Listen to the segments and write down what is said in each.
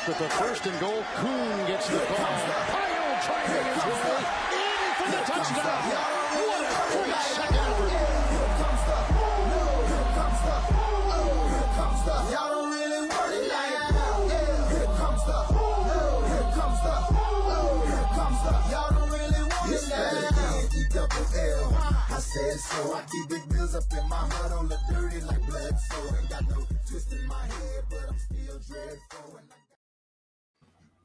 with the first and goal. Kuhn gets the call. Pyle driving his way in for the touchdown. What a great second effort. Here comes the. Y'all don't really want it like that. Here comes the. Y'all don't really want it like that. I said so. I keep big bills up in my heart on the dirty like blood. So ain't got no twist in my head, but I'm still dreadful.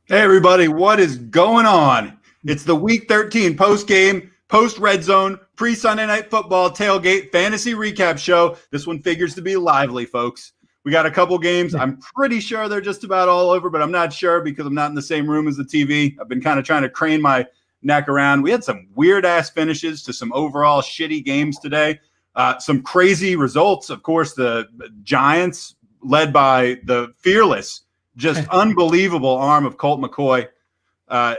Hey, everybody, what is going on? It's the Week 13 post-game, post-red zone, pre-Sunday Night Football tailgate fantasy recap show. This one figures to be lively, folks. We got a couple games. I'm pretty sure they're just about all over, but I'm not sure because I'm not in the same room as the TV. I've been kind of trying to crane my neck around. We had some weird-ass finishes to some overall shitty games today. Some crazy results. Of course, the Giants, led by the fearless, just unbelievable arm of Colt McCoy,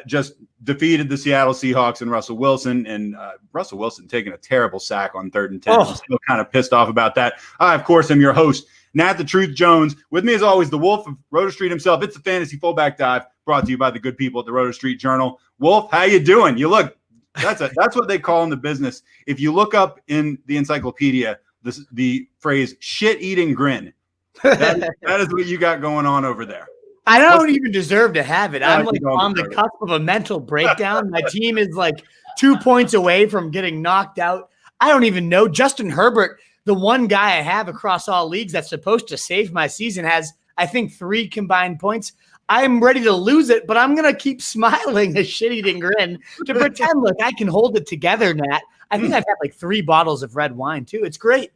just defeated the Seattle Seahawks and Russell Wilson. And Russell Wilson taking a terrible sack on 3rd and 10. I'm still kind of pissed off about that. I, of course, am your host, Nat the Truth Jones. With me, as always, the Wolf of Roto Street himself. It's the Fantasy Fullback Dive, brought to you by the good people at the Roto Street Journal. Wolf, how you doing? You look. That's what they call in the business. If you look up in the encyclopedia the phrase "shit-eating grin," that is what you got going on over there. I don't even deserve to have it. I'm like on the cusp of a mental breakdown. My team is like 2 points away from getting knocked out. I don't even know. Justin Herbert, the one guy I have across all leagues that's supposed to save my season, has, I think, 3 combined points. I'm ready to lose it, but I'm going to keep smiling a shit-eating grin to pretend like I can hold it together, Nat. I think I've had like 3 bottles of red wine, too. It's great.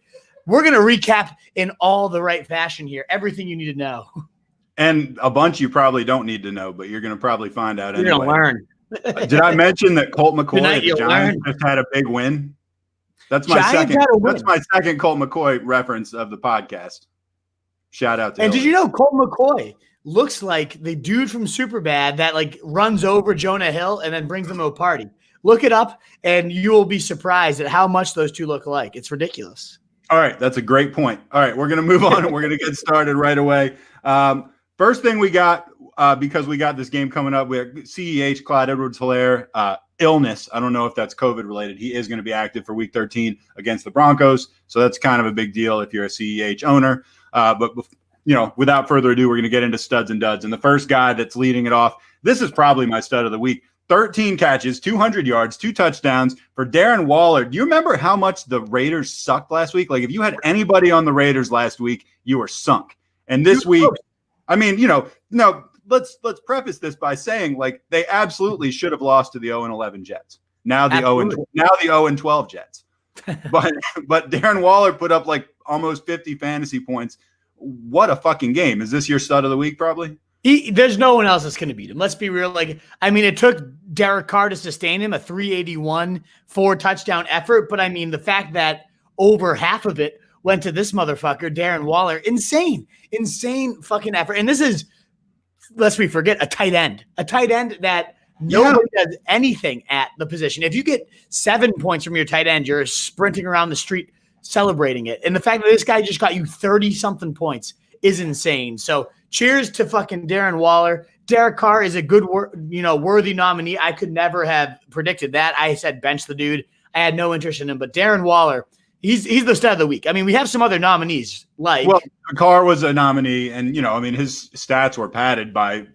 We're going to recap in all the right fashion here. Everything you need to know. And a bunch you probably don't need to know, but you're going to probably find out anyway. You're going to learn. Did I mention that Colt McCoy, the Giants, just had a big win? That's my second. That's my second Colt McCoy reference of the podcast. Shout out to And Hilton. did you know Colt McCoy looks like the dude from Superbad that like runs over Jonah Hill and then brings them to a party? Look it up, and you will be surprised at how much those two look alike. It's ridiculous. All right, that's a great point. All right, we're going to move on, and we're going to get started right away. First thing we got, because we got this game coming up, we have CEH, Clyde Edwards-Helaire, illness. I don't know if that's COVID-related. He is going to be active for Week 13 against the Broncos, so that's kind of a big deal if you're a CEH owner. But without further ado, we're going to get into studs and duds. And the first guy that's leading it off, this is probably my stud of the week. 13 catches, 200 yards, 2 touchdowns for Darren Waller. Do you remember how much the Raiders sucked last week? Like, if you had anybody on the Raiders last week, you were sunk. And this week, I mean, let's preface this by saying, like, they absolutely should have lost to the 0-11 Jets. Now the 0-12 Jets. But Darren Waller put up like almost 50 fantasy points. What a fucking game. Is this your stud of the week, probably? There's no one else that's going to beat him. Let's be real. Like, I mean, it took Derek Carr to sustain him, a 381 4-touchdown effort. But I mean, the fact that over half of it went to this motherfucker, Darren Waller, insane fucking effort. And this is, lest we forget, a tight end that nobody does anything at the position. If you get 7 points from your tight end, you're sprinting around the street celebrating it. And the fact that this guy just got you 30-something points is insane. So cheers to fucking Darren Waller. Derek Carr is a good, worthy nominee. I could never have predicted that. I said bench the dude. I had no interest in him. But Darren Waller, he's the stud of the week. I mean, we have some other nominees. Carr was a nominee, and his stats were padded by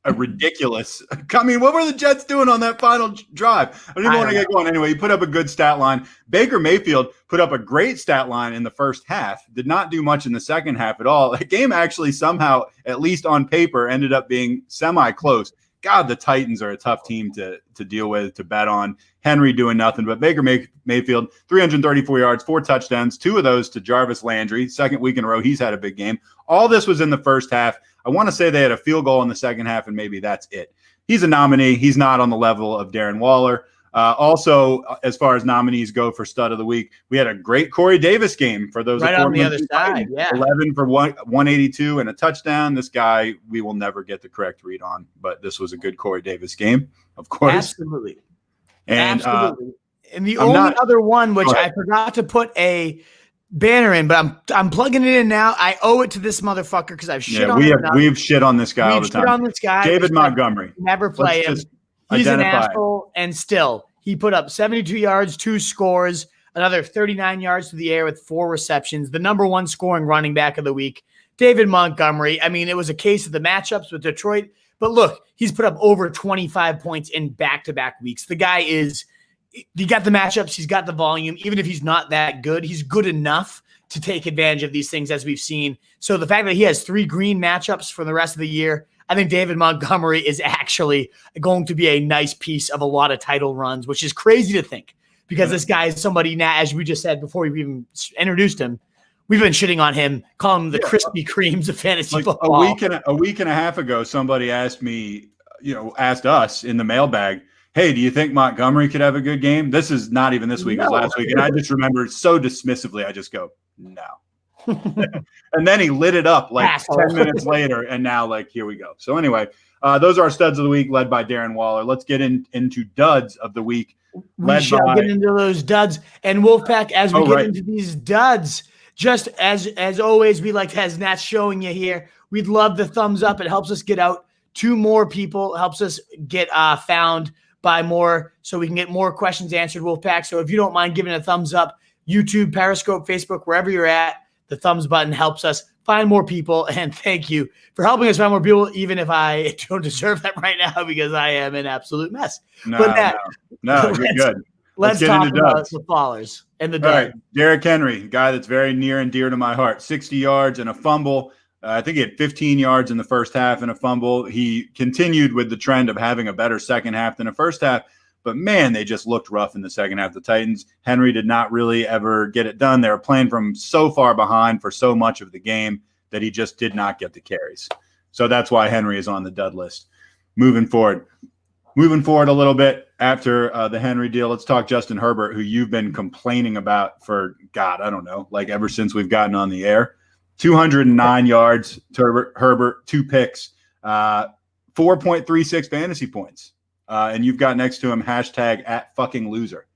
a ridiculous. I mean, what were the Jets doing on that final drive? I don't even want to get going. Anyway, he put up a good stat line. Baker Mayfield put up a great stat line in the first half, did not do much in the second half at all. The game actually somehow, at least on paper, ended up being semi-close. God, the Titans are a tough team to deal with, to bet on. Henry doing nothing, but Baker Mayfield, 334 yards, 4 touchdowns, 2 of those to Jarvis Landry. Second week in a row, he's had a big game. All this was in the first half. I want to say they had a field goal in the second half, and maybe that's it. He's a nominee. He's not on the level of Darren Waller. Also, as far as nominees go for stud of the week, we had a great Corey Davis game for those right on the other side. Yeah, 11 for 182 and a touchdown. This guy we will never get the correct read on, but this was a good Corey Davis game, of course. Absolutely. And the only other one, which I forgot to put a banner in, but I'm plugging it in now. I owe it to this motherfucker because I've shit on him. We've shit on this guy all the time. Shit on this guy. David Montgomery. Never play him. He's an asshole, and still he put up 72 yards, 2 scores, another 39 yards to the air with 4 receptions. The number 1 scoring running back of the week, David Montgomery. I mean, it was a case of the matchups with Detroit, but look, he's put up over 25 points in back-to-back weeks. The guy is. He got the matchups. He's got the volume. Even if he's not that good, he's good enough to take advantage of these things as we've seen. So the fact that he has 3 green matchups for the rest of the year, I think David Montgomery is actually going to be a nice piece of a lot of title runs, which is crazy to think because this guy is somebody now, as we just said before we even introduced him, we've been shitting on him, calling him the Krispy Kremes of fantasy football. A week and a half ago, somebody asked me, asked us in the mailbag, hey, do you think Montgomery could have a good game? This is not even this week, it was last week. And I just remember so dismissively, I just go, no. And then he lit it up like 10 minutes later, and now here we go. So anyway, those are our studs of the week led by Darren Waller. Let's get into duds of the week. We shall get into those duds. And Wolfpack, as we get into these duds, just as always, we like as Nat's showing you here, we'd love the thumbs up. It helps us get out to more people, helps us get found by more so we can get more questions answered, Wolfpack. So if you don't mind giving a thumbs up, YouTube, Periscope, Facebook, wherever you're at, the thumbs button helps us find more people. And thank you for helping us find more people, even if I don't deserve that right now because I am an absolute mess. No, you're good. Let's get talk into about duds. the fallers and the All dud. right, Derrick Henry, guy that's very near and dear to my heart, 60 yards and a fumble. I think he had 15 yards in the first half and a fumble. He continued with the trend of having a better second half than the first half, but man, they just looked rough in the second half. The Titans, Henry did not really ever get it done. They were playing from so far behind for so much of the game that he just did not get the carries. So that's why Henry is on the dud list. Moving forward a little bit after the Henry deal, let's talk Justin Herbert, who you've been complaining about for, God, I don't know, ever since we've gotten on the air. 209 yards to Herbert, 2 picks, 4.36 fantasy points. And you've got next to him #@fucking-loser.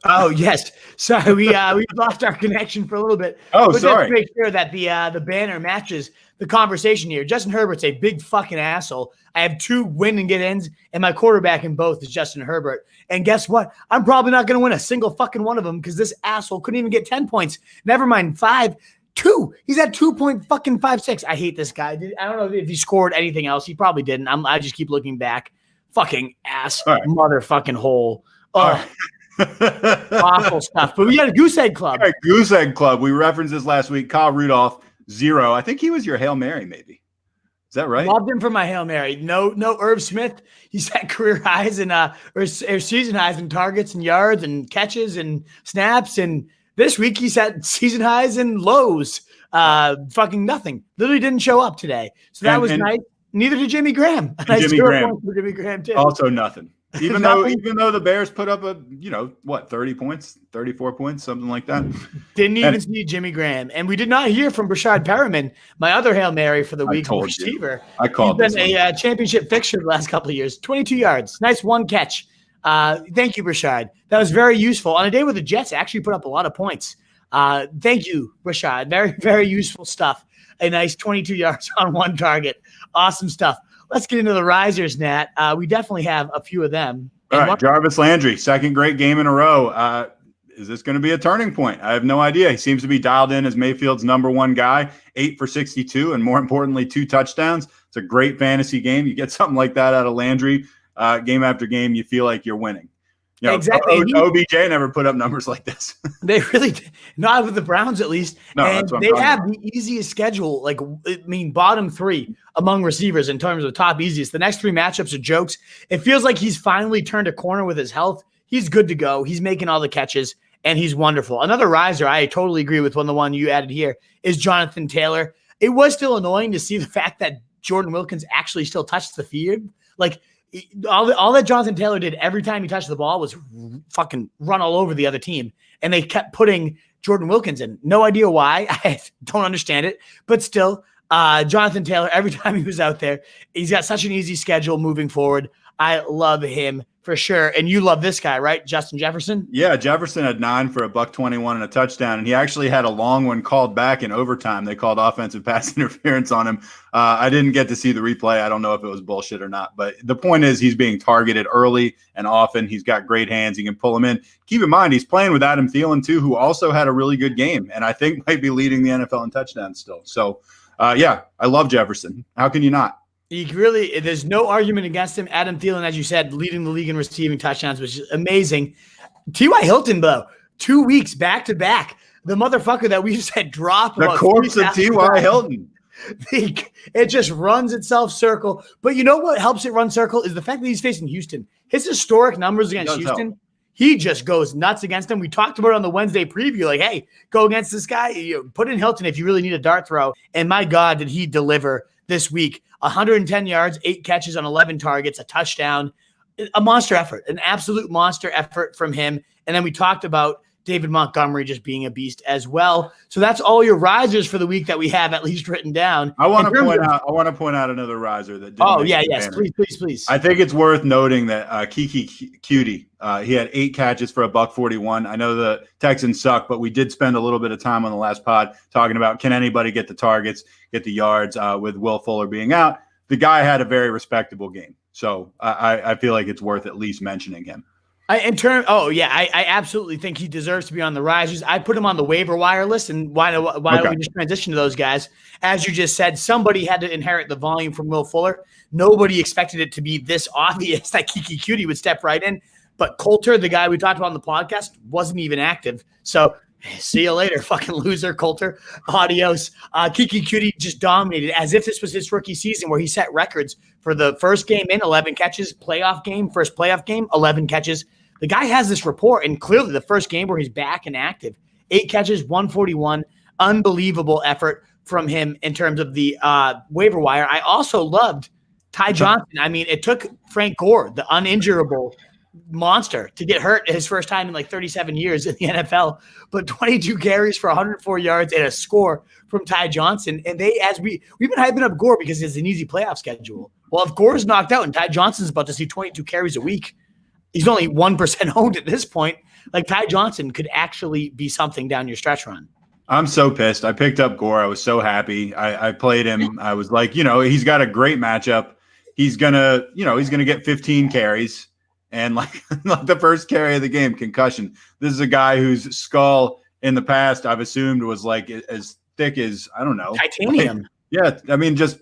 Oh, yes. Sorry, we lost our connection for a little bit. Oh, but sorry. Let's make sure that the banner matches the conversation here. Justin Herbert's a big fucking asshole. I have 2 win and get ins, and my quarterback in both is Justin Herbert. And guess what? I'm probably not going to win a single fucking one of them because this asshole couldn't even get 10 points. Never mind 5. 2. He's at 2.56. I hate this guy. I don't know if he scored anything else. He probably didn't. I just keep looking back. Fucking ass, motherfucking hole. Oh, awful stuff. But we got a Goose Egg Club. All right, Goose Egg Club. We referenced this last week. Kyle Rudolph, 0. I think he was your Hail Mary, maybe. Is that right? Loved him for my Hail Mary. No Irv Smith. He's at career highs and or season highs in targets and yards and catches and snaps. And this week he's at season highs and lows. Fucking nothing. Literally didn't show up today. So that was nice. Neither did Jimmy Graham. Jimmy Graham. For Jimmy Graham too. Also nothing. Even though the Bears put up 30 points, 34 points, something like that. Didn't even see Jimmy Graham. And we did not hear from Rashad Perriman, my other Hail Mary for the week receiver. I called He's been a championship fixture the last couple of years. 22 yards. Nice 1 catch. Thank you, Rashad. That was very useful. On a day where the Jets actually put up a lot of points. Thank you, Rashad. Very, very useful stuff. A nice 22 yards on 1 target. Awesome stuff. Let's get into the risers, Nat. We definitely have a few of them. All right, Jarvis Landry, 2nd great game in a row. Is this going to be a turning point? I have no idea. He seems to be dialed in as Mayfield's number 1 guy, 8 for 62, and more importantly, 2 touchdowns. It's a great fantasy game. You get something like that out of Landry game after game, you feel like you're winning. Exactly. OBJ never put up numbers like this. They really did. Not with the Browns, at least. No, and they have the easiest schedule. Bottom 3 among receivers in terms of top easiest. The next 3 matchups are jokes. It feels like he's finally turned a corner with his health. He's good to go. He's making all the catches, and he's wonderful. Another riser, I totally agree with the one you added here, is Jonathan Taylor. It was still annoying to see the fact that Jordan Wilkins actually still touched the field. All that Jonathan Taylor did every time he touched the ball was fucking run all over the other team. And they kept putting Jordan Wilkins in. No idea why. I don't understand it. But still, Jonathan Taylor, every time he was out there, he's got such an easy schedule moving forward. I love him for sure. And you love this guy, right? Justin Jefferson? Yeah, Jefferson had 9 for $121 and a touchdown, and he actually had a long one called back in overtime. They called offensive pass interference on him. I didn't get to see the replay. I don't know if it was bullshit or not, but the point is he's being targeted early and often. He's got great hands. He can pull him in. Keep in mind, he's playing with Adam Thielen too, who also had a really good game, and I think might be leading the NFL in touchdowns still. So, yeah, I love Jefferson. How can you not? There's no argument against him. Adam Thielen, as you said, leading the league in receiving touchdowns, which is amazing. T.Y. Hilton, though, 2 weeks back-to-back. The motherfucker that we said drop. The corpse of T.Y. Hilton. It just runs itself circle. But you know what helps it run circle is the fact that he's facing Houston. His historic numbers against Houston, he just goes nuts against them. We talked about it on the Wednesday preview, like, hey, go against this guy. Put in Hilton if you really need a dart throw. And my God, did he deliver this week. 110 yards, 8 catches on 11 targets, a touchdown, a monster effort, an absolute monster effort from him. And then we talked about David Montgomery just being a beast as well. So that's all your risers for the week that we have at least written down. I want to point out another riser that. Please. I think it's worth noting that Kiki Cutie, he had 8 catches for $141. I know the Texans suck, but we did spend a little bit of time on the last pod talking about can anybody get the targets, get the yards with Will Fuller being out. The guy had a very respectable game, so I feel like it's worth at least mentioning him. I absolutely think he deserves to be on the risers. I put him on the waiver wire list, and why don't we just transition to those guys? As you just said, somebody had to inherit the volume from Will Fuller. Nobody expected it to be this obvious that Kiki Cutie would step right in, but Coulter, the guy we talked about on the podcast, wasn't even active. So see you later, fucking loser, Coulter. Adios. Kiki Cutie just dominated as if this was his rookie season where he set records for the first game in 11 catches, first playoff game, 11 catches. The guy has this rapport, and clearly the first game where he's back and active, 8 catches, 141, unbelievable effort from him in terms of the waiver wire. I also loved Ty Johnson. I mean, it took Frank Gore, the uninjurable monster, to get hurt his first time in like 37 years in the NFL, but 22 carries for 104 yards and a score from Ty Johnson. And we've been hyping up Gore because it's an easy playoff schedule. Well, if Gore's knocked out and Ty Johnson's about to see 22 carries a week, he's only 1% owned at this point. Like, Ty Johnson could actually be something down your stretch run. I'm so pissed. I picked up Gore. I was so happy. I played him. I was like, he's got a great matchup. He's gonna get 15 carries. And like the first carry of the game, concussion. This is a guy whose skull in the past I've assumed was like as thick as, I don't know, titanium. Like, yeah, I mean, just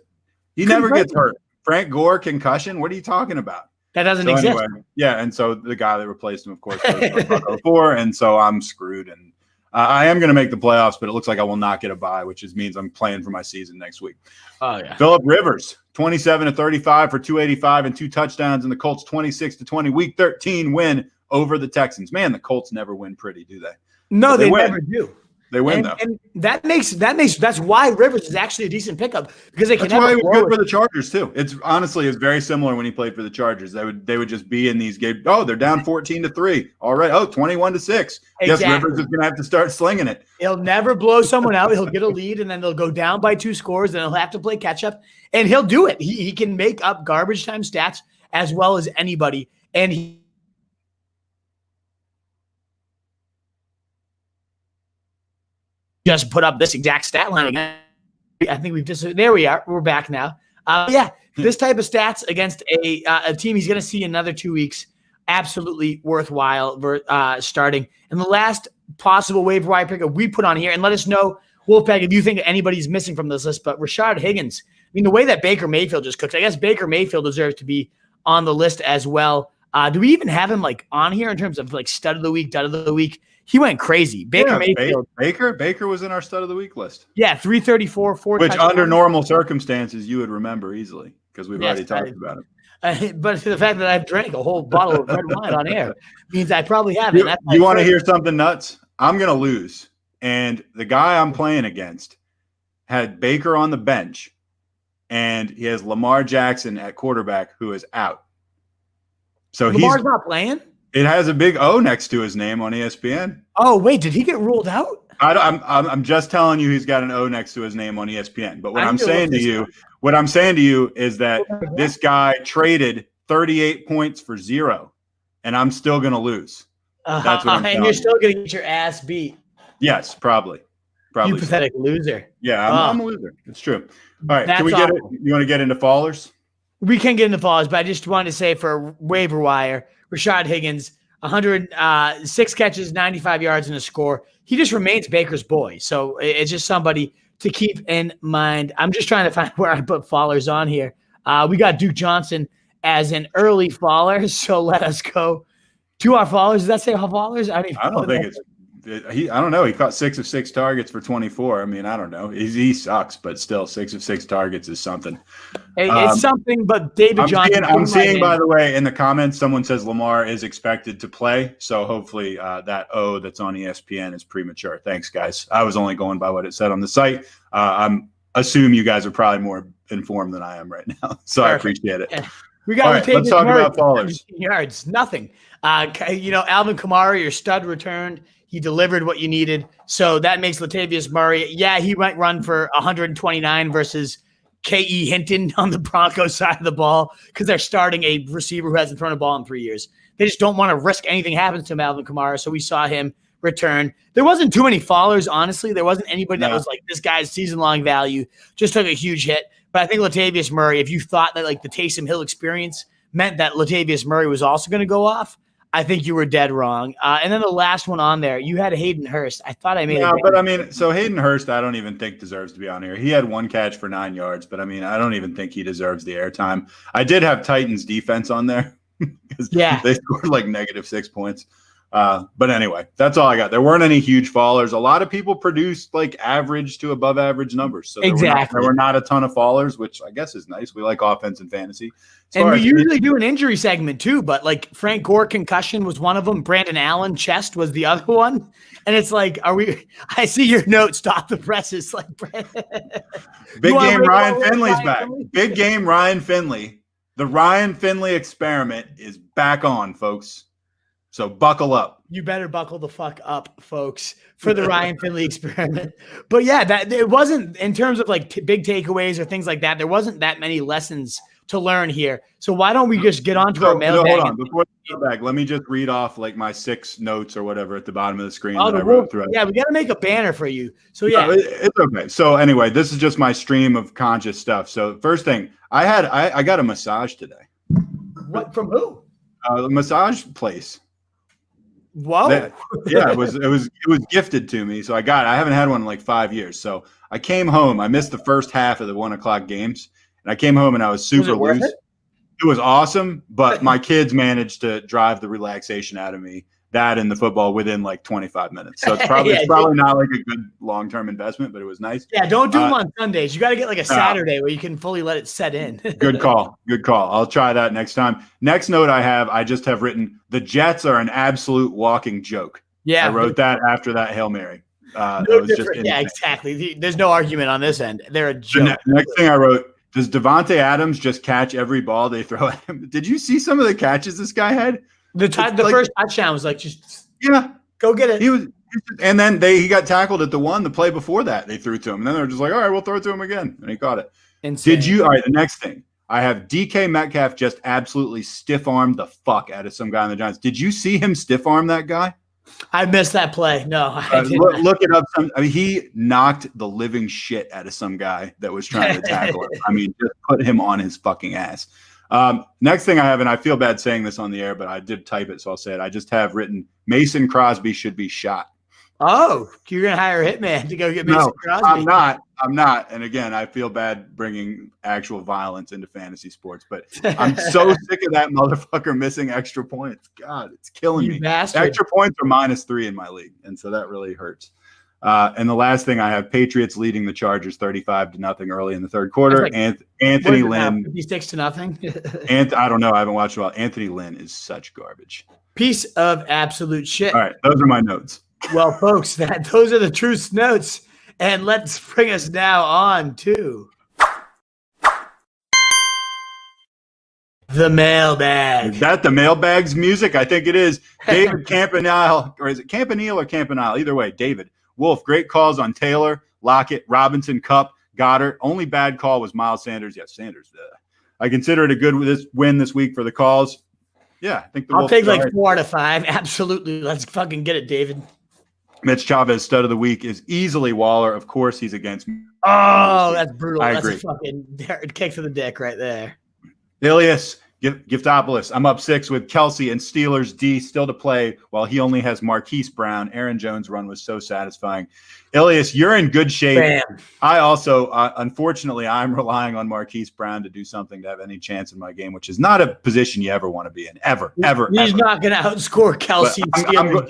he never gets hurt. Frank Gore concussion. What are you talking about? That doesn't exist. Anyway, yeah, and so the guy that replaced him, of course, was 04, and so I'm screwed. And I am going to make the playoffs, but it looks like I will not get a bye, which means I'm playing for my season next week. Oh yeah. Phillip Rivers, 27 of 35 for 285 and 2 touchdowns, and the Colts 26-20 Week 13 win over the Texans. Man, the Colts never win pretty, do they? No, they never do. They win though, and that's why Rivers is actually a decent pickup because they can. That's why he was good for the Chargers too. It's very similar when he played for the Chargers. They would just be in these games. Oh, they're down 14-3. All right. Oh, 21-6. Exactly. Yes, Rivers is going to have to start slinging it. He'll never blow someone out. He'll get a lead and then they'll go down by 2 scores. And he'll have to play catch up, and he'll do it. He can make up garbage time stats as well as anybody, and he. Just put up this exact stat line again. I think there we are. We're back now. This type of stats against a team he's going to see another 2 weeks. Absolutely worthwhile starting. And the last possible waiver wire pick we put on here, and let us know, Wolfpack, if you think anybody's missing from this list, but Rashad Higgins. I mean, the way that Baker Mayfield just cooked, I guess Baker Mayfield deserves to be on the list as well. Do we even have him like on here in terms of like stud of the week, dud of the week? He went crazy. Mayfield. Baker was in our stud of the week list. Yeah, 334, 4 which under normal circumstances you would remember easily because we've already talked about it. But the fact that I've drank a whole bottle of red wine on air means I probably haven't. You want to hear something nuts? I'm going to lose. And the guy I'm playing against had Baker on the bench, and he has Lamar Jackson at quarterback who is out. So Lamar's not playing? It has a big O next to his name on ESPN. Oh, wait, did he get ruled out? I'm just telling you he's got an O next to his name on ESPN. But what I'm saying to you is that this guy traded 38 points for 0, and I'm still going to lose. That's what I'm and you're still going to get your ass beat. Yes, probably. You pathetic loser. Yeah, I'm a loser. It's true. All right, can we get it? You want to get into fallers? We can get into fallers, but I just wanted to say for waiver wire, Rashad Higgins, 106 catches, 95 yards, and a score. He just remains Baker's boy. So it's just somebody to keep in mind. I'm just trying to find where I put fallers on here. We got Duke Johnson as an early faller, so let us go to our fallers. Does that say fallers? I don't think it's. I don't know. He caught 6 of 6 targets for 24. I mean, I don't know. He sucks, but still, 6 of 6 targets is something. It's something, but David Johnson. I'm seeing, by the way, in the comments, someone says Lamar is expected to play. So hopefully that O that's on ESPN is premature. Thanks, guys. I was only going by what it said on the site. I'm assume you guys are probably more informed than I am right now. So Perfect. I appreciate it. Yeah. We got right, let's talk about fallers. Yards, nothing. Alvin Kamara, your stud returned. He delivered what you needed. So that makes Latavius Murray. Yeah, he might run for 129 versus K.E. Hinton on the Broncos side of the ball because they're starting a receiver who hasn't thrown a ball in 3 years. They just don't want to risk anything happens to Alvin Kamara. So we saw him return. There wasn't too many fallers, honestly. There wasn't anybody that was like, this guy's season-long value. Just took a huge hit. But I think Latavius Murray, if you thought that like the Taysom Hill experience meant that Latavius Murray was also going to go off, I think you were dead wrong. And then the last one on there, you had Hayden Hurst. I thought I made it. Yeah, but I mean, so Hayden Hurst, I don't even think deserves to be on here. He had 1 catch for 9 yards, but I mean, I don't even think he deserves the airtime. I did have Titans defense on there because they scored like -6 points. But anyway, that's all I got. There weren't any huge fallers. A lot of people produced like average to above average numbers. So there were not a ton of fallers, which I guess is nice. We like offense and fantasy. And we usually do an injury segment too, but like Frank Gore concussion was one of them. Brandon Allen chest was the other one. And it's like, I see your note, stop the presses. Like, big game Ryan Finley's back. Big game Ryan Finley. The Ryan Finley experiment is back on, folks. So buckle up. You better buckle the fuck up, folks, for the Ryan Finley experiment. But yeah, that it wasn't in terms of like big takeaways or things like that. There wasn't that many lessons to learn here. So why don't we just get on to our mailbag? Hold on. Before we go back, let me just read off like my 6 notes or whatever at the bottom of the screen that I wrote through. Yeah, we got to make a banner for you. So yeah, it's okay. So anyway, this is just my stream of conscious stuff. So first thing, I got a massage today. What, from who? A massage place. Whoa. It was gifted to me. So I haven't had one in like 5 years. So I came home. I missed the first half of the 1 o'clock games. And I came home and I was super loose. It was awesome, but my kids managed to drive the relaxation out of me, that and the football, within like 25 minutes. So it's probably not like a good long-term investment, but it was nice. Yeah, don't do them on Sundays. You got to get like a Saturday where you can fully let it set in. Good call. I'll try that next time. Next note I just have written, the Jets are an absolute walking joke. Yeah. I wrote that after that Hail Mary. Exactly. There's no argument on this end. They're a joke. The next thing I wrote, does Devontae Adams just catch every ball they throw at him? Did you see some of the catches this guy had? The first touchdown was like, go get it. And then he got tackled at the play before that they threw to him. And then they're just like, all right, we'll throw it to him again. And he caught it. Insane. All right, the next thing. I have DK Metcalf just absolutely stiff-armed the fuck out of some guy on the Giants. Did you see him stiff-arm that guy? I missed that play. No, look it up. He knocked the living shit out of some guy that was trying to tackle him. I mean, just put him on his fucking ass. Next thing I have, and I feel bad saying this on the air, but I did type it, so I'll say it. I just have written, Mason Crosby should be shot. Oh, you're going to hire a hitman to go get Mason Crosby? I'm not. And again, I feel bad bringing actual violence into fantasy sports, but I'm so sick of that motherfucker missing extra points. God, it's killing me. Bastard. Extra points are -3 in my league, and so that really hurts. And the last thing I have, Patriots leading the Chargers 35-0 early in the third quarter. Like, Anthony Lynn 56-0. I don't know. I haven't watched a while. Anthony Lynn is such garbage. Piece of absolute shit. All right, those are my notes. Well, folks, those are the truth notes, and let's bring us now on to the mailbag. Is that the mailbag's music? I think it is. David Campanile, or is it Campanile or Campanile? Either way, David. Wolf, great calls on Taylor, Lockett, Robinson, Kupp, Goddard. Only bad call was Miles Sanders. Yes, Sanders. I consider it a good win this week for the calls. Yeah, I think I'll take like 4 out of 5. Absolutely. Let's fucking get it, David. Mitch Chavez, stud of the week, is easily Waller. Of course, he's against me. Oh, that's brutal. I that's agree. A fucking kick to the dick right there. Ilias Giftopoulos. I'm up 6 with Kelsey and Steelers D still to play while he only has Marquise Brown. Aaron Jones' run was so satisfying. Ilias, you're in good shape. Bam. I also, unfortunately, I'm relying on Marquise Brown to do something to have any chance in my game, which is not a position you ever want to be in, ever. He's not going to outscore Kelsey.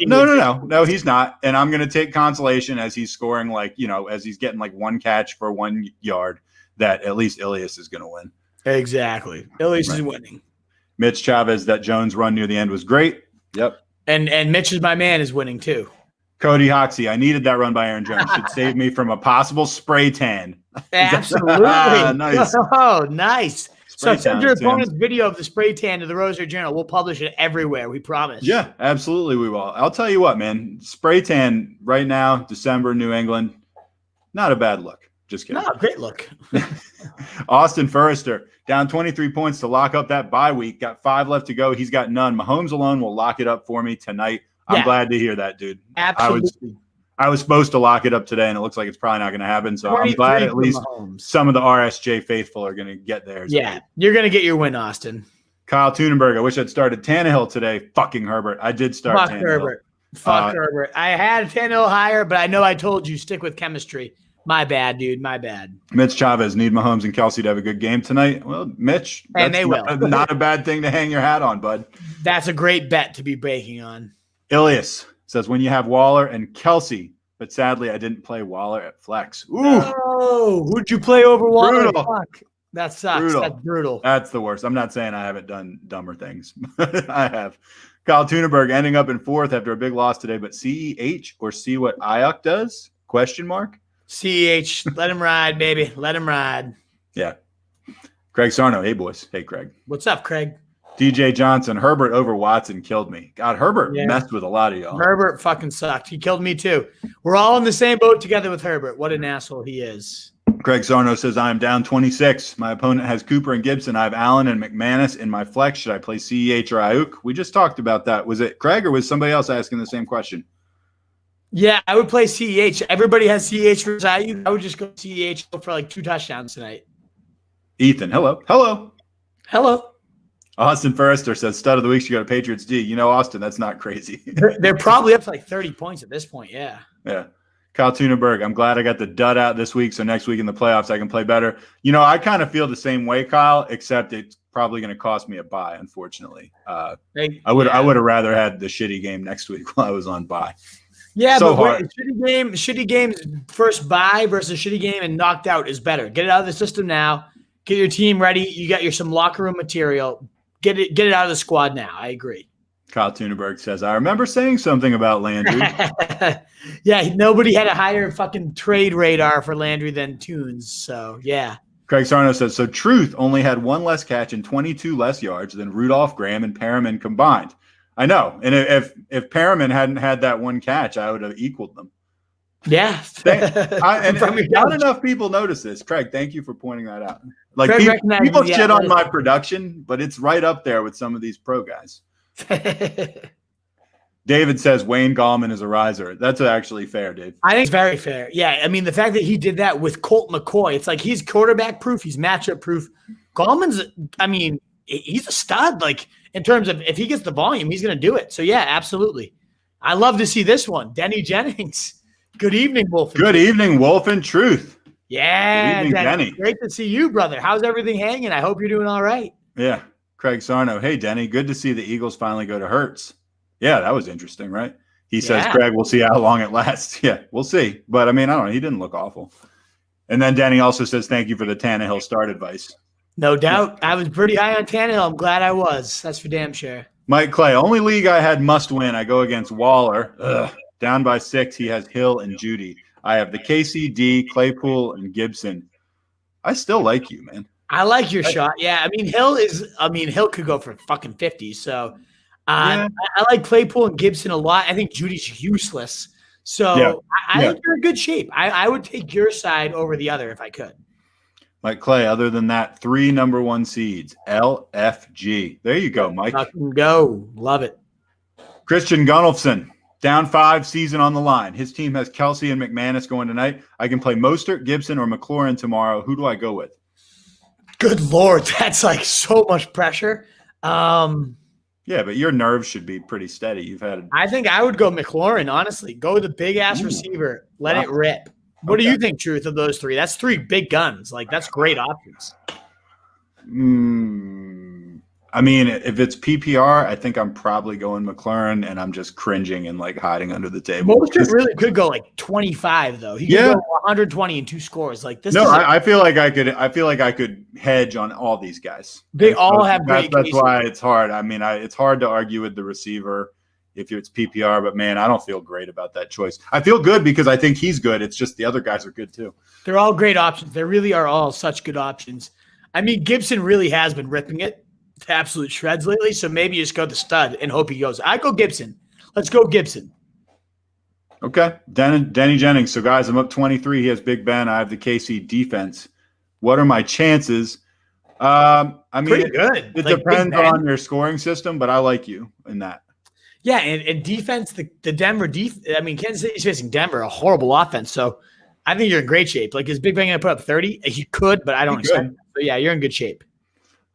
No, he's not. And I'm going to take consolation as he's scoring as he's getting 1 catch for 1 yard, that at least Ilias is going to win. Exactly. Ilias is winning. Mitch Chavez, that Jones run near the end was great. Yep. And Mitch is my man is winning too. Cody Hoxie, I needed that run by Aaron Jones. Should save me from a possible spray tan. Absolutely. Nice. Oh, nice. Spray Send tan, your opponent's video of the spray tan to the Rosary Journal. We'll publish it everywhere. We promise. Yeah, absolutely we will. I'll tell you what, man. Spray tan right now, December, New England, not a bad look. Just kidding. No, great look. Austin Forrester, down 23 points to lock up that bye week. Got 5 left to go. He's got none. Mahomes alone will lock it up for me tonight. I'm glad to hear that, dude. Absolutely. I was supposed to lock it up today, and it looks like it's probably not going to happen. So I'm glad at least some of the RSJ faithful are going to get there. Yeah, you're going to get your win, Austin. Kyle Tunenberg, I wish I'd started Tannehill today. Fucking Herbert. I did start Fuck Tannehill. Herbert. Fuck Herbert. I had Tannehill higher, but I know I told you stick with chemistry. My bad, dude. My bad. Mitch Chavez, need Mahomes and Kelsey to have a good game tonight. Well, Mitch, and they will. Not a bad thing to hang your hat on, bud. That's a great bet to be breaking on. Ilias says, when you have Waller and Kelsey, but sadly I didn't play Waller at flex. Ooh. Oh, who'd you play over Waller? Brutal. Fuck. That sucks. Brutal. That's brutal. That's the worst. I'm not saying I haven't done dumber things. I have. Kyle Tunenberg ending up in 4th after a big loss today, but CEH or see what Ayuk does? Question mark. CEH, let him ride, baby. Let him ride. Yeah. Craig Sarno. Hey, boys. Hey, Craig. What's up, Craig? DJ Johnson. Herbert over Watson killed me. God, Herbert messed with a lot of y'all. Herbert fucking sucked. He killed me, too. We're all in the same boat together with Herbert. What an asshole he is. Craig Sarno says, I am down 26. My opponent has Cooper and Gibson. I have Allen and McManus in my flex. Should I play CEH or Ayuk? We just talked about that. Was it Craig or was somebody else asking the same question? Yeah, I would play CEH. Everybody has CEH versus Ayuk. I would just go CEH for 2 touchdowns tonight. Ethan, hello. Austin Forrester says, stud of the week, you got a Patriots D. You know, Austin, that's not crazy. They're probably up to 30 points at this point, yeah. Yeah. Kyle Tunenberg, I'm glad I got the dud out this week, so next week in the playoffs I can play better. I kind of feel the same way, Kyle, except it's probably going to cost me a bye, unfortunately. I would have rather had the shitty game next week while I was on bye. Yeah, so but shitty game's first bye versus shitty game and knocked out is better. Get it out of the system now. Get your team ready. You got some locker room material. Get it out of the squad now. I agree. Kyle Tunenberg says, I remember saying something about Landry. Yeah, nobody had a higher fucking trade radar for Landry than Tunes. So, yeah. Craig Sarno says, so Truth only had 1 less catch and 22 less yards than Rudolph, Graham, and Perriman combined. I know. And if Perriman hadn't had that 1 catch, I would have equaled them. Yeah. Not enough people notice this. Craig, thank you for pointing that out. People shit on my production, but it's right up there with some of these pro guys. David says Wayne Gallman is a riser. That's actually fair, Dave. I think it's very fair. Yeah, I mean, the fact that he did that with Colt McCoy, it's like he's quarterback proof. He's matchup proof. Gallman's, he's a stud. In terms of if he gets the volume, he's going to do it. So, yeah, absolutely. I love to see this one. Denny Jennings. Good evening, Wolf. Good evening, Wolf and Truth. Yeah, good evening, Denny. Great to see you, brother. How's everything hanging? I hope you're doing all right. Yeah. Craig Sarno. Hey, Denny. Good to see the Eagles finally go to Hurts. Yeah, that was interesting, right? He says, Craig, we'll see how long it lasts. Yeah, we'll see. But, I don't know. He didn't look awful. And then Denny also says, thank you for the Tannehill start advice. No doubt. I was pretty high on Tannehill. I'm glad I was. That's for damn sure. Mike Clay, only league I had must win. I go against Waller. Down by 6. He has Hill and Judy. I have the KCD, Claypool, and Gibson. I still like you, man. I like your shot. Yeah. Hill could go for fucking 50. So I like Claypool and Gibson a lot. I think Judy's useless. So I think you're in good shape. I would take your side over the other if I could. Mike Clay, other than that, 3 number 1 seeds. LFG. There you go, Mike. Fucking go. Love it. Christian Gunnelson, down 5, season on the line. His team has Kelsey and McManus going tonight. I can play Mostert, Gibson, or McLaurin tomorrow. Who do I go with? Good Lord. That's like so much pressure. Yeah, but your nerves should be pretty steady. I think I would go McLaurin, honestly. Go with the big-ass receiver. Let it rip. What do you think, Truth, of those 3? That's 3 big guns. Like, that's great options. I mean, if it's PPR, I think I'm probably going McLaurin, and I'm just cringing and like hiding under the table. Mostert really could go like 25 though. He could go 120 and 2 scores. Like this. No, I feel like I could. I feel like I could hedge on all these guys. They all have great. That's why it's hard. I mean, it's hard to argue with the receiver if it's PPR, but man, I don't feel great about that choice. I feel good because I think he's good. It's just the other guys are good too. They're all great options. They really are all such good options. I mean, Gibson really has been ripping it to absolute shreds lately, so maybe you just go the stud and hope he goes. I go Gibson. Let's go Gibson. Okay. Denny Jennings. So, guys, I'm up 23. He has Big Ben. I have the KC defense. What are my chances? I mean, pretty good. It depends on your scoring system, but I like you in that. Yeah, and defense, the Denver I mean, Kansas City's facing Denver, a horrible offense. So I think you're in great shape. Like, is Big Ben going to put up 30? He could, but I don't expect it. So, yeah, you're in good shape.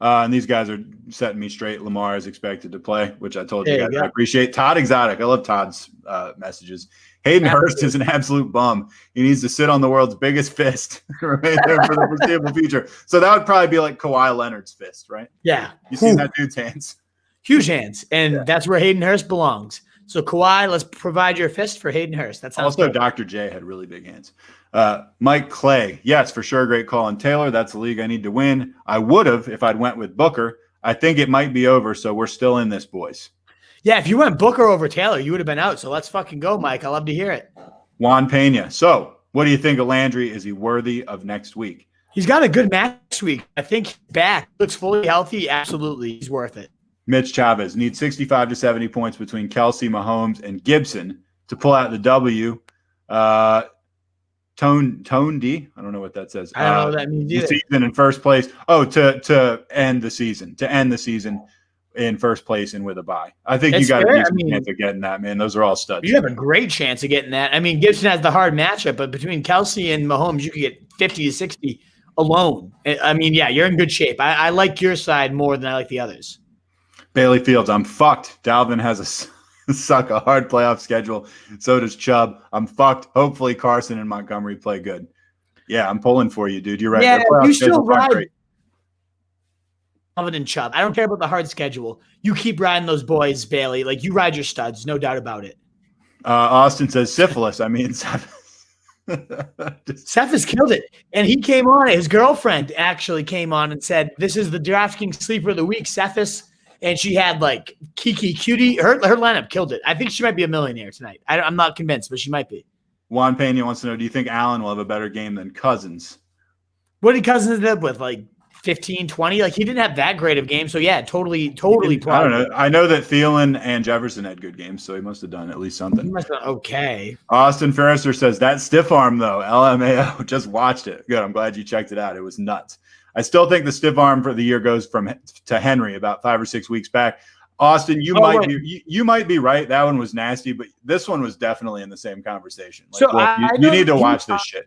And these guys are setting me straight. Lamar is expected to play, which I told you guys I appreciate. Todd Exotic. I love Todd's messages. Hayden Hurst is an absolute bum. He needs to sit on the world's biggest fist right there for the foreseeable future. So that would probably be like Kawhi Leonard's fist, right? Yeah. You seen that dude's hands? Huge hands. And that's where Hayden Hurst belongs. So Kawhi, let's provide your fist for Hayden Hurst. That's also cool. Dr. J had really big hands. Mike Clay, yes, for sure, great call on Taylor. That's the league I need to win. I would have if I'd went with Booker. I think it might be over, so we're still in this, boys. Yeah, if you went Booker over Taylor, you would have been out. So let's fucking go, Mike. I love to hear it. Juan Pena. So what do you think of Landry? Is he worthy of next week? He's got a good match next week. I think he's back. Looks fully healthy. Absolutely. He's worth it. Mitch Chavez needs 65 to 70 points between Kelsey, Mahomes, and Gibson to pull out the W. Tone D. I don't know what that says. I don't know what that means either. The season in first place. Oh, to end the season. To end the season in first place and with a bye. I think you got a decent chance of getting that, man. Those are all studs. You have a great chance of getting that. I mean, Gibson has the hard matchup, but between Kelsey and Mahomes, you could get 50 to 60 alone. I mean, yeah, you're in good shape. I like your side more than I like the others. Bailey Fields, I'm fucked. Dalvin has a hard playoff schedule. So does Chubb. I'm fucked. Hopefully Carson and Montgomery play good. Yeah, I'm pulling for you, dude. You're right. Yeah, you still ride Dalvin and Chubb. I don't care about the hard schedule. You keep riding those boys, Bailey. Like, you ride your studs, no doubt about it. Austin says syphilis. I mean, Seth has killed it. And he came on. His girlfriend actually came on and said, this is the DraftKings sleeper of the week, Cephas. And she had like Kiki Cutie. Her lineup killed it. I think she might be a millionaire tonight. I'm not convinced, but she might be. Juan Pena wants to know, do you think Allen will have a better game than Cousins? What did Cousins end up with? Like 15, 20? Like, he didn't have that great of a game. So, yeah, totally plausible. I don't know. I know that Thielen and Jefferson had good games, so he must have done at least something. He must have done okay. Austin Ferrister says, that stiff arm, though, LMAO, just watched it. Good. I'm glad you checked it out. It was nuts. I still think the stiff arm for the year goes to Henry about 5 or 6 weeks back. Austin, you might be right. That one was nasty, but this one was definitely in the same conversation. Like, so you need to watch this shit.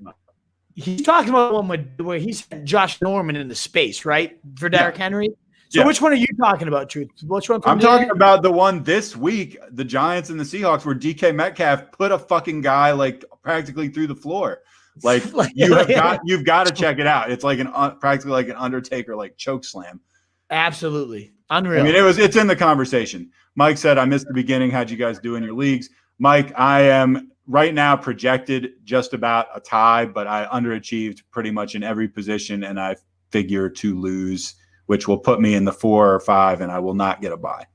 He's talking about one where he said Josh Norman in the space, right, for Derrick Henry. So which one are you talking about, Truth? Which one? I'm talking about the one this week, the Giants and the Seahawks, where DK Metcalf put a fucking guy like practically through the floor. Like, you've got to check it out. It's like practically like an Undertaker like choke slam. Absolutely unreal. I mean, it's in the conversation. Mike said, I missed the beginning. How'd you guys do in your leagues? Mike, I am right now projected just about a tie, but I underachieved pretty much in every position, and I figure to lose, which will put me in the 4 or 5, and I will not get a bye.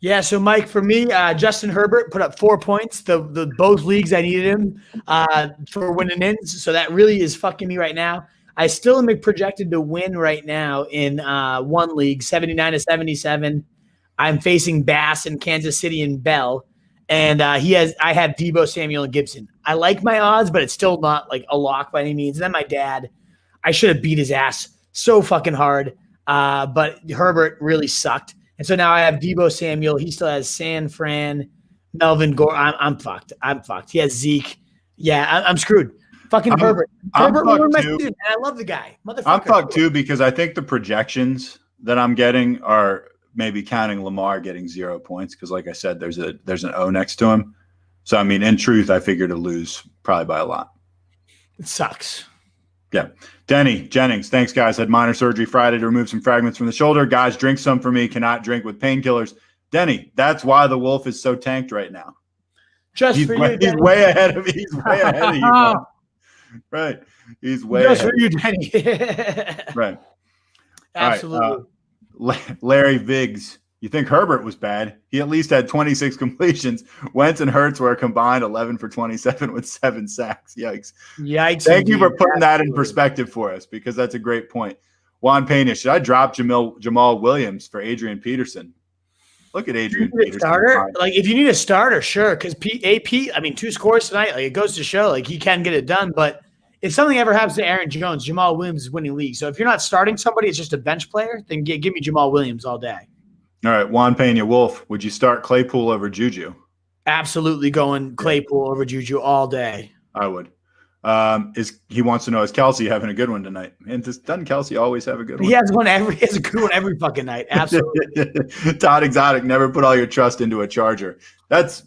Yeah, so Mike, for me, Justin Herbert put up 4 points. The both leagues I needed him for winning in, so that really is fucking me right now. I still am projected to win right now in one league, 79 to 77. I'm facing Bass in Kansas City and Bell, and I have Debo Samuel and Gibson. I like my odds, but it's still not like a lock by any means. And then my dad, I should have beat his ass so fucking hard. But Herbert really sucked. And so now I have Deebo Samuel. He still has San Fran, Melvin Gore. I'm fucked. He has Zeke. Yeah, I'm screwed. Fucking Herbert. Herbert ruined my season, and I love the guy. Motherfucker. I'm fucked too because I think the projections that I'm getting are maybe counting Lamar getting 0 points because, like I said, there's an O next to him. So, I mean, in truth, I figure to lose probably by a lot. It sucks. Yeah. Denny Jennings, thanks, guys. Had minor surgery Friday to remove some fragments from the shoulder. Guys, drink some for me. Cannot drink with painkillers. Denny, that's why the Wolf is so tanked right now. He's way ahead of me. He's way ahead of you. Right. He's way just ahead. For you, Denny. Right. Absolutely. Larry Viggs, you think Herbert was bad? He at least had 26 completions. Wentz and Hurts were a combined 11 for 27 with 7 sacks. Yikes. Thank you for putting that in perspective for us because that's a great point. Juan Pena, should I drop Jamal Williams for Adrian Peterson? Look at Adrian Peterson. Starter? Like, if you need a starter, sure. Because AP, I mean, 2 scores tonight. Like, it goes to show, like, he can get it done. But if something ever happens to Aaron Jones, Jamal Williams is winning league. So if you're not starting somebody, it's just a bench player, then give me Jamal Williams all day. All right, Juan Pena, Wolf, would you start Claypool over Juju? Absolutely going Claypool over Juju all day. I would. He wants to know, is Kelsey having a good one tonight? And doesn't Kelsey always have a good one? He has a good one every fucking night. Absolutely. Todd Exotic, never put all your trust into a Charger. That's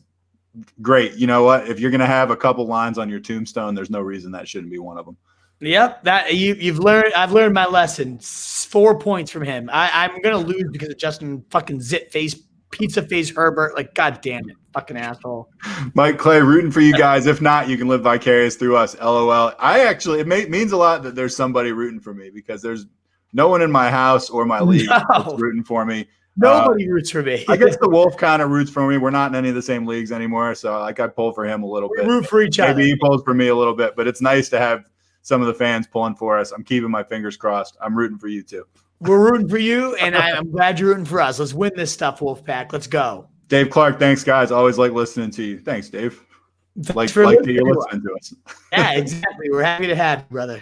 great. You know what? If you're going to have a couple lines on your tombstone, there's no reason that shouldn't be one of them. Yep, that you've learned. I've learned my lesson. 4 points from him. I'm gonna lose because of Justin fucking zit face, pizza face Herbert. Like, god damn it, fucking asshole. Mike Clay rooting for you guys. If not, you can live vicarious through us. LOL. It means a lot that there's somebody rooting for me because there's no one in my house or my league that's rooting for me. Nobody roots for me. I guess the Wolf kind of roots for me. We're not in any of the same leagues anymore, so like I pull for him a little bit. Root for each other. Maybe he pulls for me a little bit, but it's nice to have some of the fans pulling for us. I'm keeping my fingers crossed. I'm rooting for you too. We're rooting for you, and I'm glad you're rooting for us. Let's win this stuff, Wolfpack. Let's go. Dave Clark, thanks, guys. Always like listening to you. Thanks, Dave. Like that you're listening to us. Yeah, exactly. We're happy to have you, brother.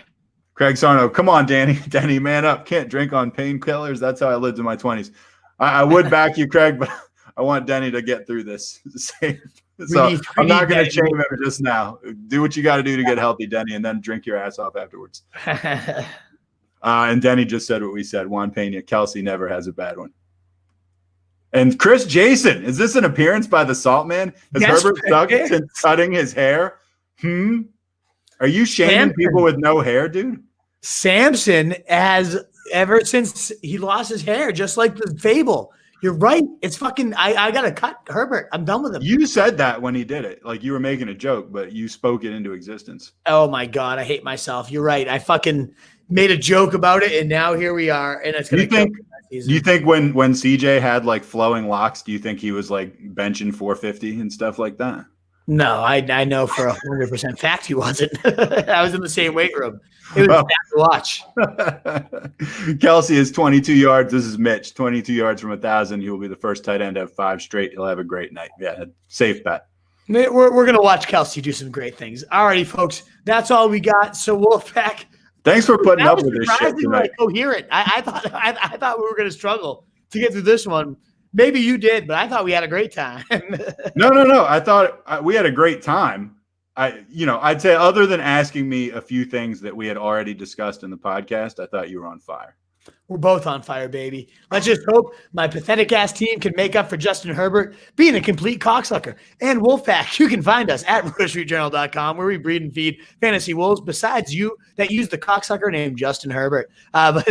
Craig Sarno, come on, Danny. Danny, man up. Can't drink on painkillers. That's how I lived in my 20s. I would back you, Craig, but I want Denny to get through this. So I'm not going to shame him just now. Do what you got to do to get healthy, Denny, and then drink your ass off afterwards. And Denny just said what we said. Juan Pena, Kelsey never has a bad one. And Chris Jason, is this an appearance by the Salt Man? Has Herbert sucked since cutting his hair? Are you shaming people with no hair, dude? Samson has ever since he lost his hair, just like the fable. You're right. It's fucking. I gotta cut Herbert. I'm done with him. You said that when he did it, like you were making a joke, but you spoke it into existence. Oh my god, I hate myself. You're right. I fucking made a joke about it, and now here we are. And it's gonna. Do you think when CJ had like flowing locks, do you think he was like benching 450 and stuff like that? No, I know for 100% fact he wasn't. I was in the same weight room. It was bad to watch. Kelsey is 22 yards. This is Mitch, 22 yards from 1,000. He will be the first tight end to have 5 straight. He'll have a great night. Yeah, safe bet. We're going to watch Kelsey do some great things. All righty, folks. That's all we got. So Wolfpack. Thanks for putting up with this shit tonight. Coherent. I thought we were going to struggle to get through this one. Maybe you did, but I thought we had a great time. No. I thought we had a great time. I'd say other than asking me a few things that we had already discussed in the podcast, I thought you were on fire. We're both on fire, baby. Let's just hope my pathetic ass team can make up for Justin Herbert being a complete cocksucker. And Wolfpack, you can find us at RotoStreetJournal.com, where we breed and feed fantasy wolves. Besides you, that use the cocksucker named Justin Herbert. But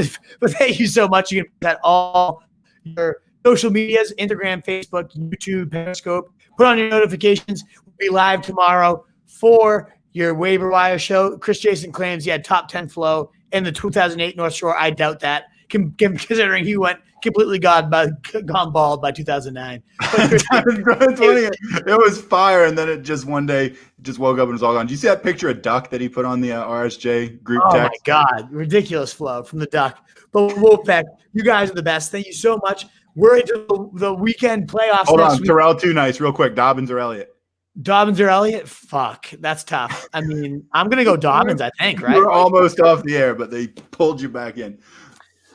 thank you so much. You can put that all your social medias, Instagram, Facebook, YouTube, Periscope. Put on your notifications. We'll be live tomorrow for your waiver wire show. Chris Jason claims he had top 10 flow in the 2008 North Shore. I doubt that, considering he went completely gone bald by 2009. It was fire, and then it just one day just woke up and it was all gone. Did you see that picture of Duck that he put on the RSJ group text? Oh, my God. Ridiculous flow from the Duck. But Wolfpack, you guys are the best. Thank you so much. We're into the weekend playoffs. Hold on, Terrell Too Nice, real quick. Dobbins or Elliott? Dobbins or Elliott? Fuck, that's tough. I mean, I'm gonna go Dobbins. I think, right? You're almost off the air, but they pulled you back in.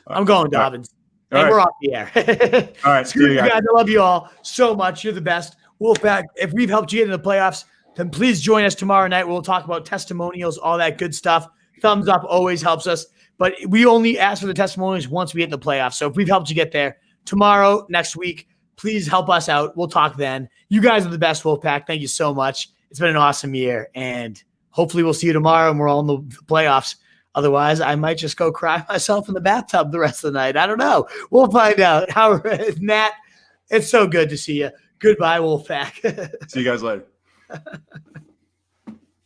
I'm going Dobbins. All And right. we're off the air. All right. Screw you guys. I love you all so much. You're the best. Wolfpack, if we've helped you get into the playoffs, then please join us tomorrow night. We'll talk about testimonials, all that good stuff. Thumbs up always helps us. But we only ask for the testimonials once we get in the playoffs. So if we've helped you get there tomorrow, next week, please help us out. We'll talk then. You guys are the best, Wolfpack. Thank you so much. It's been an awesome year. And hopefully we'll see you tomorrow and we're all in the playoffs. Otherwise, I might just go cry myself in the bathtub the rest of the night. I don't know. We'll find out. Nat, it's so good to see you. Goodbye, Wolfpack. See you guys later.